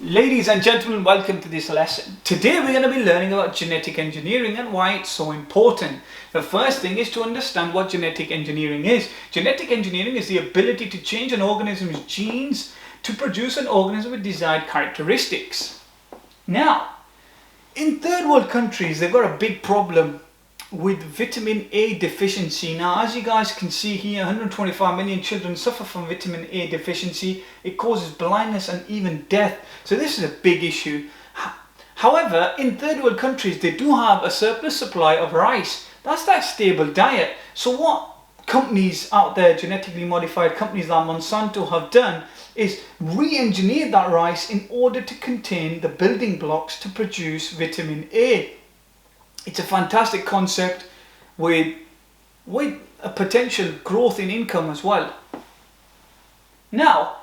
Ladies and gentlemen, welcome to this lesson. Today we're going to be learning about genetic engineering and why it's so important. The first thing is to understand what genetic engineering is. Genetic engineering is the ability to change an organism's genes to produce an organism with desired characteristics. Now, in third world countries, they've got a big problem with vitamin A deficiency. Now, as you guys can see here, 125 million children suffer from vitamin A deficiency. It causes blindness and even death. So this is a big issue. However, in third world countries, they do have a surplus supply of rice. That's that stable diet. So what companies out there, genetically modified companies like Monsanto, have done is re-engineered that rice in order to contain the building blocks to produce vitamin A. It's a fantastic concept with a potential growth in income as well. Now,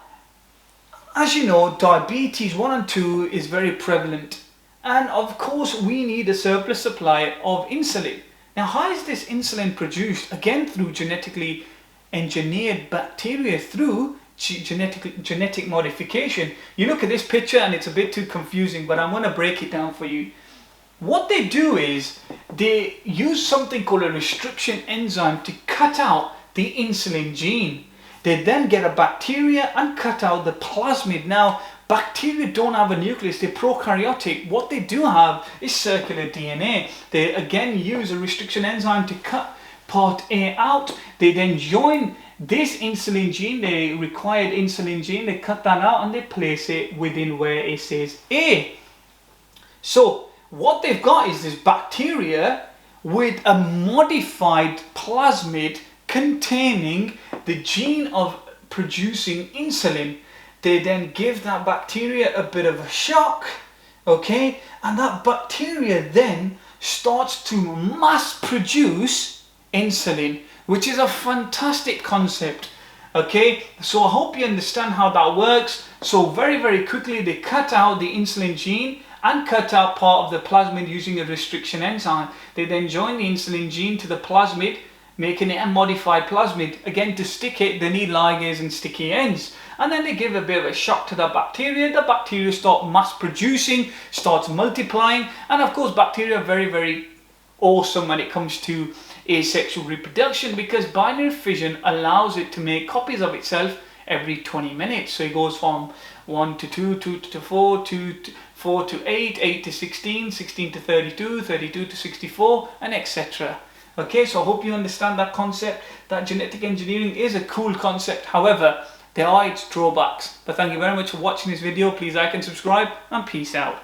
as you know, diabetes 1 and 2 is very prevalent. And of course, we need a surplus supply of insulin. Now, how is this insulin produced? Again, through genetically engineered bacteria, through genetic modification. You look at this picture and it's a bit too confusing, but I'm going to break it down for you. What they do is they use something called a restriction enzyme to cut out the insulin gene. They then get a bacteria and cut out the plasmid. Now, bacteria don't have a nucleus, they're prokaryotic. What they do have is circular DNA. They again use a restriction enzyme to cut part A out. They then join this insulin gene, the required insulin gene, they cut that out and they place it within where it says A. So, what they've got is this bacteria with a modified plasmid containing the gene of producing insulin. They then give that bacteria a bit of a shock, okay? And that bacteria then starts to mass produce insulin, which is a fantastic concept, okay? So I hope you understand how that works. So very quickly they cut out the insulin gene and cut out part of the plasmid using a restriction enzyme. They then join the insulin gene to the plasmid, making it a modified plasmid. Again, to stick it, they need ligase and sticky ends. And then they give a bit of a shock to the bacteria. The bacteria start mass producing, starts multiplying. And of course, bacteria are very awesome when it comes to asexual reproduction, because binary fission allows it to make copies of itself every 20 minutes. So it goes from 1 to 2, 2 to 4, 2 to 4 to 8, 8 to 16, 16 to 32, 32 to 64, and etc. Okay, so I hope you understand that concept, that genetic engineering is a cool concept. However, there are its drawbacks. But thank you very much for watching this video. Please like and subscribe, and peace out.